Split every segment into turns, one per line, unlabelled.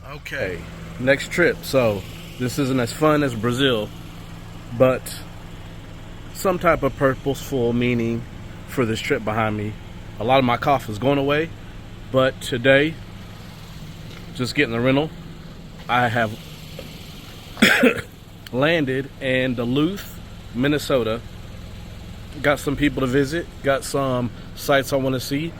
Okay, next trip. So this isn't as fun as Brazil, but some type of purposeful meaning for this trip behind me. A lot of my cough is going away, but today, just getting the rental, I have landed in Duluth, Minnesota. Got some people to visit, got some sites I want to see.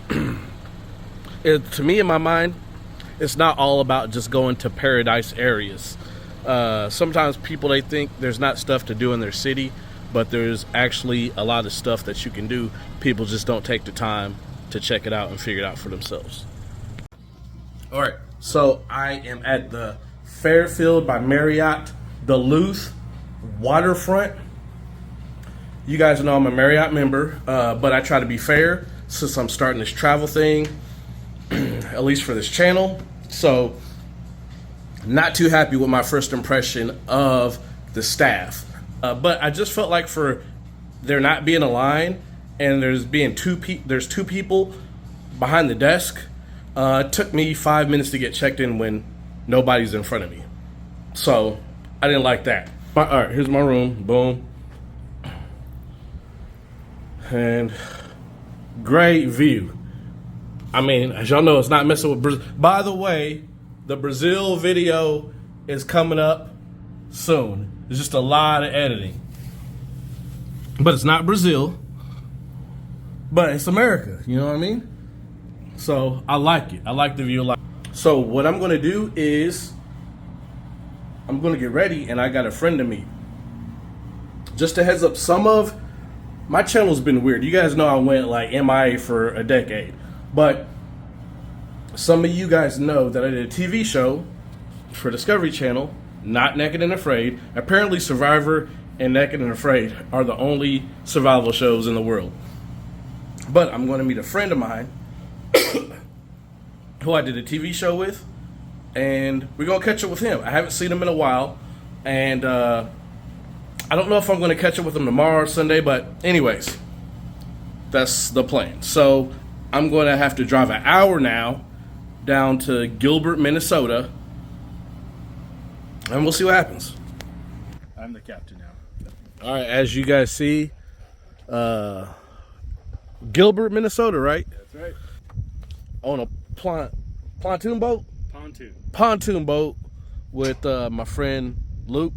To me, in my mind, it's not all about just going to paradise areas. Sometimes people, they think there's not stuff to do in their city, but there's actually a lot of stuff that you can do. People just don't take the time to check it out and figure it out for themselves. All right, so I am at the Fairfield by Marriott Duluth waterfront. You guys know I'm a Marriott member, but I try to be fair since I'm starting this travel thing, at least for this channel. So, not too happy with my first impression of the staff. But I just felt like for there not being a line and there's two people behind the desk, it took me 5 minutes to get checked in when nobody's in front of me. So, I didn't like that. All right, here's my room. Boom. And great view. I mean, as y'all know, it's not messing with Brazil. By the way, the Brazil video is coming up soon. There's just a lot of editing. But it's not Brazil. But it's America. You know what I mean? So I like it. I like the view a lot. So what I'm going to do is I'm going to get ready, and I got a friend to meet. Just a heads up, some of my channel's been weird. You guys know I went like MIA for a decade. But some of you guys know that I did a TV show for Discovery Channel, Not Naked and Afraid. Apparently Survivor and Naked and Afraid are the only survival shows in the world. But I'm going to meet a friend of mine who I did a TV show with, and we're going to catch up with him. I haven't seen him in a while, and I don't know if I'm going to catch up with him tomorrow or Sunday, but anyways, that's the plan. So I'm going to have to drive an hour now down to Gilbert, Minnesota, and we'll see what happens.
I'm the captain now.
All right, as you guys see, Gilbert, Minnesota, right?
That's right.
On a pontoon boat? Pontoon boat with my friend Luke.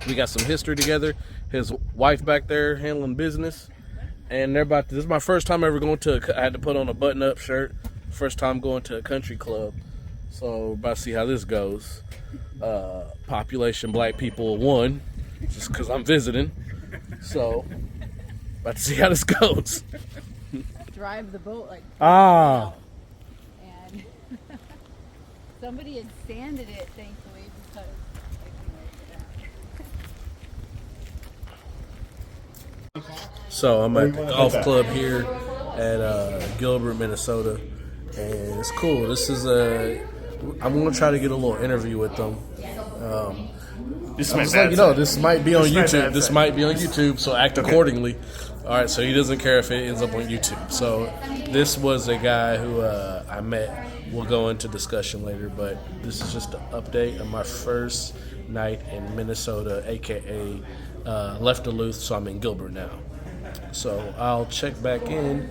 We got some history together. His wife back there handling business. And they're about to, this is my first time ever going to, I had to put on a button-up shirt. First time going to a country club. So we're about to see how this goes. Population black people 1, just because I'm visiting. So, about to see how this goes.
Drive the boat like and somebody had sanded it, thankfully, because
So I'm at the golf club here at Gilbert, Minnesota, and it's cool. This is I'm gonna try to get a little interview with them.
This
might be on YouTube. This might be on YouTube, so act accordingly. All right, so he doesn't care if it ends up on YouTube. So this was a guy who I met. We'll go into discussion later, but this is just an update on my first night in Minnesota, aka left Duluth, so I'm in Gilbert now. So I'll check back in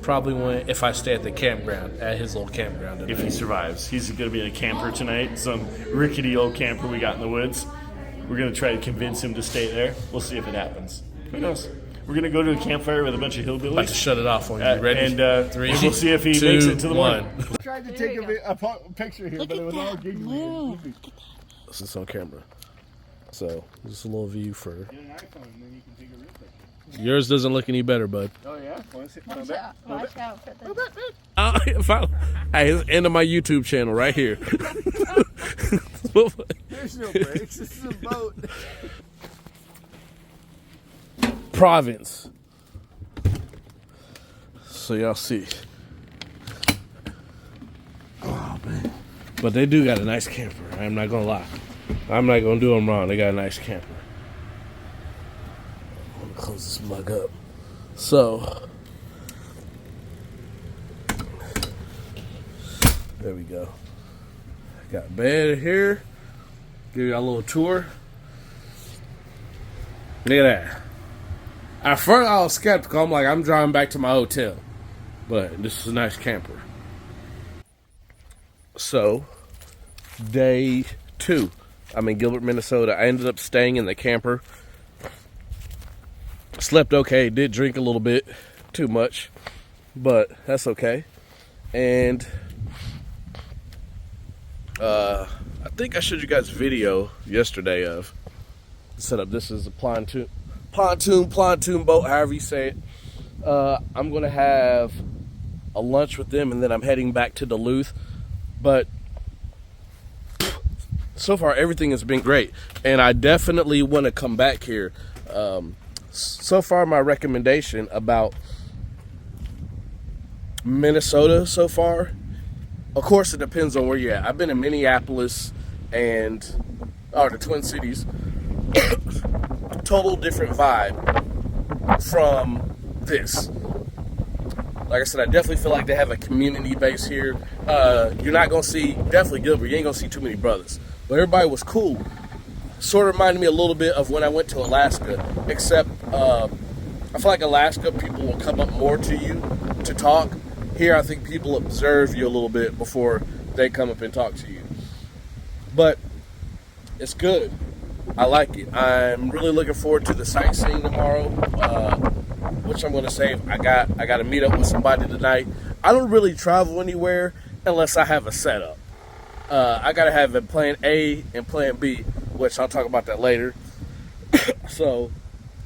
probably if I stay at the campground, at his little campground tonight.
If he survives. He's going to be in a camper tonight, some rickety old camper we got in the woods. We're going to try to convince him to stay there. We'll see if it happens. Who knows? We're going to go to a campfire with a bunch of hillbillies.
About to shut it off on you. Ready?
And
3,
we'll see if he
2,
makes it to the
1.
morning.
I tried to take a picture here, but it was all giggly.
This is on camera. So, just a little view for...
Get an iPhone and then you can take a real picture.
Yours doesn't look any better, bud.
Oh, yeah? Watch
out for the...
Hey, it's the end of my YouTube channel right here.
There's no brakes. This is a boat.
Province. So y'all see. Oh, man. But they do got a nice camper. I'm not going to lie. I'm not going to do them wrong. They got a nice camper. I'm going to close this mug up. So, there we go. Got a bed here. Give you a little tour. Look at that. At first I was skeptical. I'm like, I'm driving back to my hotel. But this is a nice camper. So, day 2. I'm in Gilbert, Minnesota. I ended up staying in the camper. Slept okay. Did drink a little bit. Too much. But that's okay. And I think I showed you guys a video yesterday of the setup. This is a pontoon boat, however you say it. I'm going to have a lunch with them, and then I'm heading back to Duluth. But so far, everything has been great, and I definitely want to come back here. So far, my recommendation about Minnesota so far, of course, it depends on where you're at. I've been in Minneapolis and the Twin Cities. Total different vibe from this. Like I said, I definitely feel like they have a community base here. You're not going to see, definitely Gilbert, you ain't going to see too many brothers. But everybody was cool. Sort of reminded me a little bit of when I went to Alaska, except I feel like Alaska, people will come up more to you to talk. Here, I think people observe you a little bit before they come up and talk to you. But it's good. I like it. I'm really looking forward to the sightseeing tomorrow, which I'm going to save. I got to meet up with somebody tonight. I don't really travel anywhere unless I have a setup. I got to have a plan A and plan B, which I'll talk about that later. So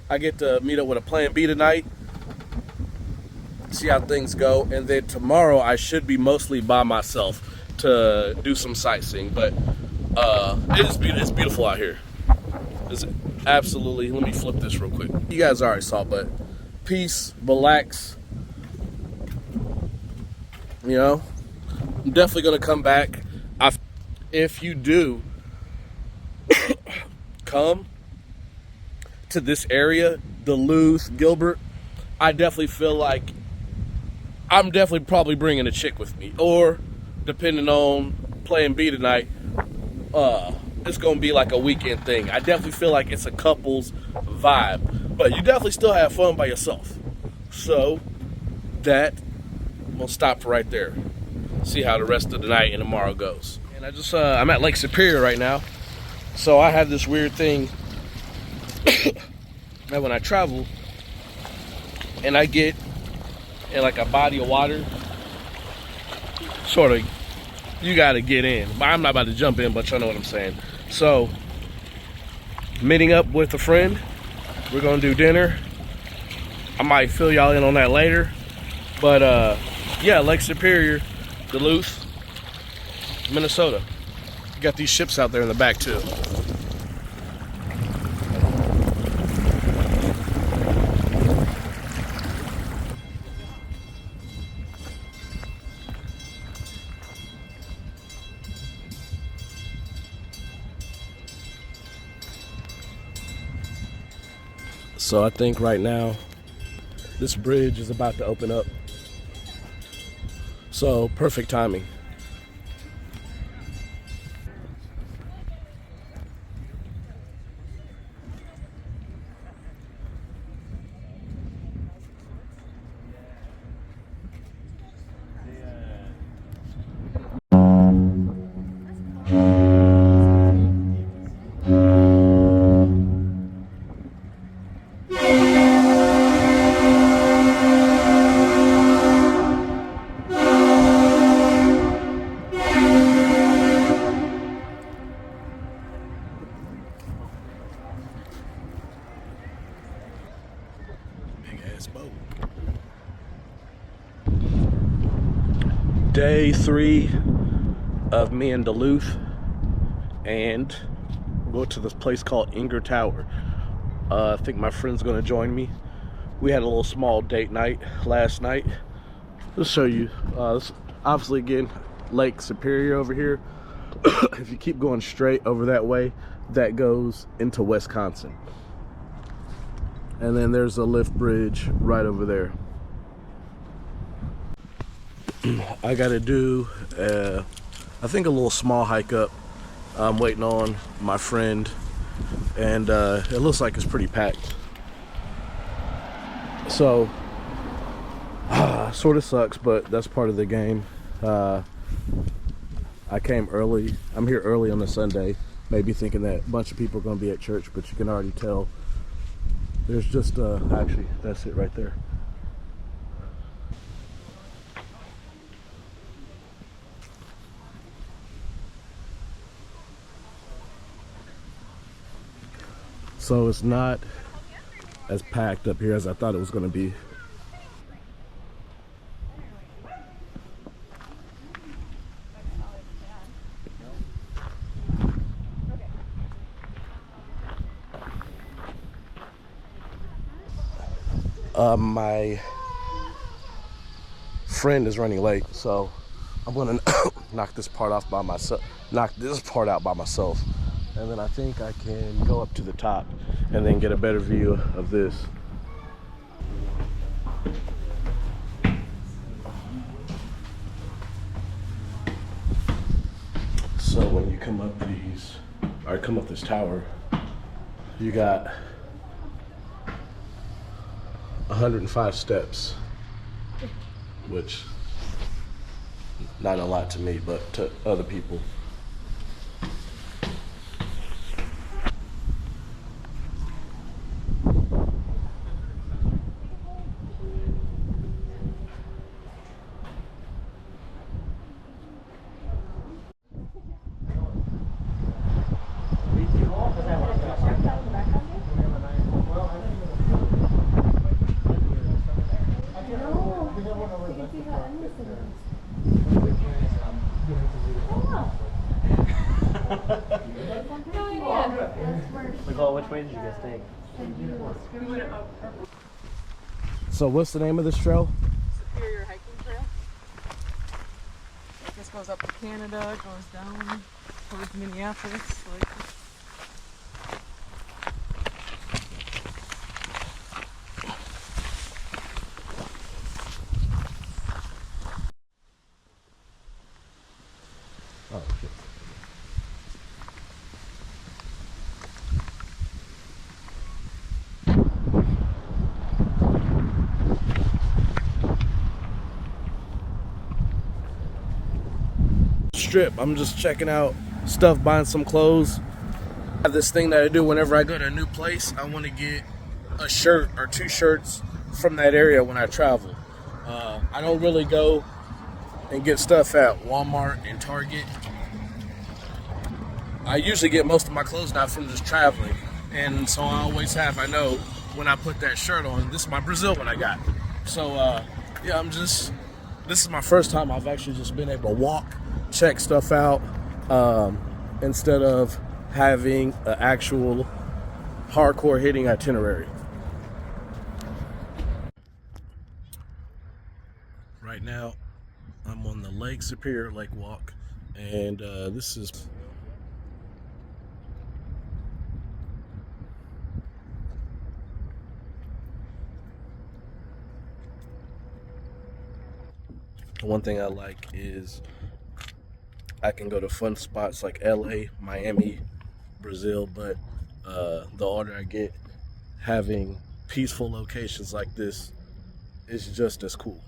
I get to meet up with a plan B tonight, see how things go, and then tomorrow I should be mostly by myself to do some sightseeing. But it's beautiful out here. It's absolutely. Let me flip this real quick. You guys already saw, but peace, relax. You know, I'm definitely gonna come back. If you do come to this area, Duluth, Gilbert, I definitely feel like I'm definitely probably bringing a chick with me, or depending on plan B tonight, it's gonna be like a weekend thing. I definitely feel like it's a couple's vibe, but you definitely still have fun by yourself. So that I'm gonna stop right there. See how the rest of the night and tomorrow goes. And I just I'm at Lake Superior right now, so I have this weird thing that when I travel and I get in like a body of water, sort of, you gotta get in. I'm not about to jump in, but y'all know what I'm saying. So, meeting up with a friend, we're gonna do dinner. I might fill y'all in on that later. But yeah, Lake Superior, Duluth, Minnesota. Got these ships out there in the back too. So I think right now this bridge is about to open up. So perfect timing. Boat. Day 3 of me in Duluth, and we'll go to this place called Inger Tower. I think my friend's gonna join me. We had a little small date night last night. I'll show you. This, obviously, again, Lake Superior over here. If you keep going straight over that way, that goes into Wisconsin. And then there's a lift bridge right over there. I gotta do I think a little small hike up. I'm waiting on my friend, and it looks like it's pretty packed. So, sort of sucks, but that's part of the game. I came early. I'm here early on a Sunday, maybe thinking that a bunch of people are going to be at church, but you can already tell there's just, actually, that's it right there. So it's not as packed up here as I thought it was going to be. My friend is running late, so I'm gonna knock this part out by myself, and then I think I can go up to the top and then get a better view of this. So when you come up this tower, you got 105 steps, which not a lot to me, but to other people.
Which way did you guys take?
So what's the name of this trail?
Superior Hiking Trail. This goes up to Canada, goes down towards Minneapolis.
Oh, shit. Strip. I'm just checking out stuff, buying some clothes. I have this thing that I do whenever I go to a new place. I want to get a shirt or two shirts from that area when I travel. I don't really go and get stuff at Walmart and Target. I usually get most of my clothes now from just traveling, and so I always have, I know when I put that shirt on, this is my Brazil one I got. So yeah, this is my first time I've actually just been able to walk, check stuff out, instead of having an actual hardcore hitting itinerary. Right now, I'm on the Lake Superior Lake Walk, and this is one thing I like is I can go to fun spots like LA, Miami, Brazil, but the older I get, having peaceful locations like this is just as cool.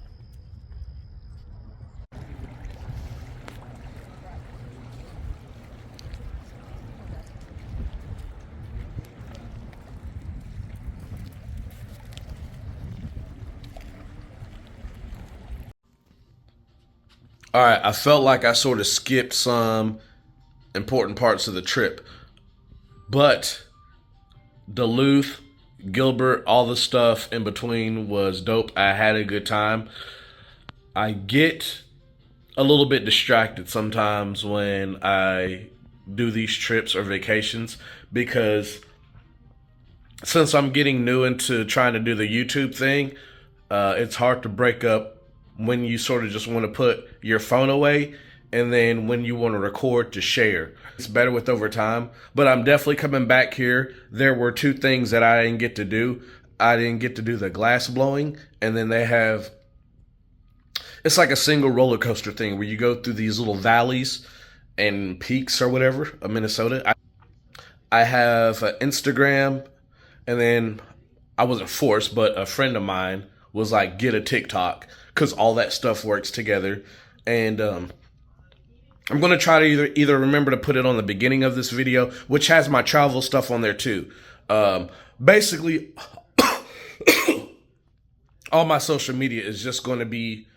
All right, I felt like I sort of skipped some important parts of the trip, but Duluth, Gilbert, all the stuff in between was dope. I had a good time. I get a little bit distracted sometimes when I do these trips or vacations, because since I'm getting new into trying to do the YouTube thing, it's hard to break up when you sort of just want to put your phone away and then when you want to record to share. It's better with over time, but I'm definitely coming back here. There were two things that I didn't get to do. I didn't get to do the glass blowing, and then it's like a single roller coaster thing where you go through these little valleys and Peaks or whatever of Minnesota. I have an Instagram, and then I wasn't forced, but a friend of mine was like, get a TikTok, because all that stuff works together. And I'm going to try to either remember to put it on the beginning of this video, which has my travel stuff on there too. Basically, all my social media is just going to be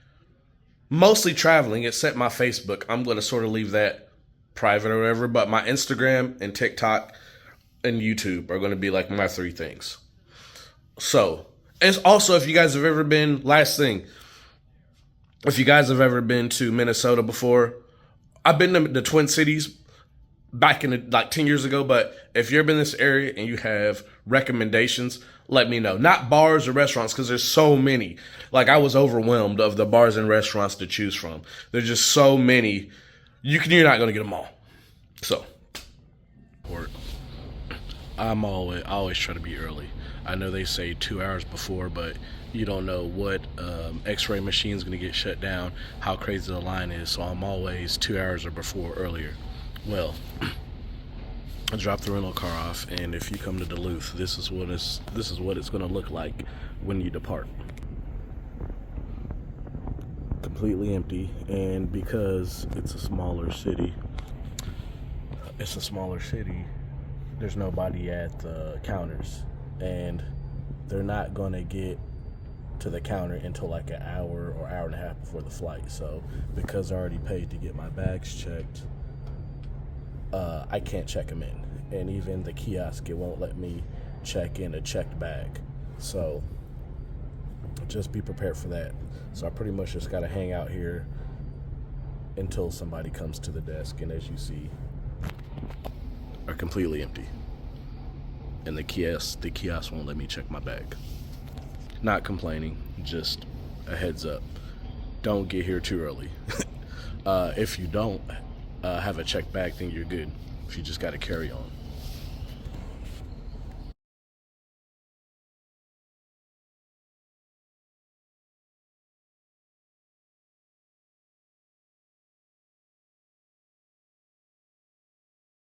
mostly traveling, except my Facebook. I'm going to sort of leave that private or whatever, but my Instagram and TikTok and YouTube are going to be like my 3 things. So, it's also, if you guys have ever been, last thing, if you guys have ever been to Minnesota before, I've been to the Twin Cities back in like 10 years ago, but if you've been in this area and you have recommendations, let me know. Not bars or restaurants, because there's so many. Like, I was overwhelmed of the bars and restaurants to choose from. There's just so many. You're not going to get them all. So, I always try to be early. I know they say 2 hours before, but you don't know what x-ray machine's going to get shut down, how crazy the line is, so I'm always 2 hours or before earlier. Well, I dropped the rental car off, and if you come to Duluth, this is what it's going to look like when you depart. Completely empty, and because it's a smaller city, there's nobody at the counters, and they're not going to get to the counter until like an hour or hour and a half before the flight. So because I already paid to get my bags checked, I can't check them in, and even the kiosk, it won't let me check in a checked bag. So just be prepared for that. So I pretty much just got to hang out here until somebody comes to the desk, and as you see, are completely empty, and the kiosk won't let me check my bag. Not complaining, just a heads up. Don't get here too early. If you don't have a checked bag, then you're good. You just got to carry on.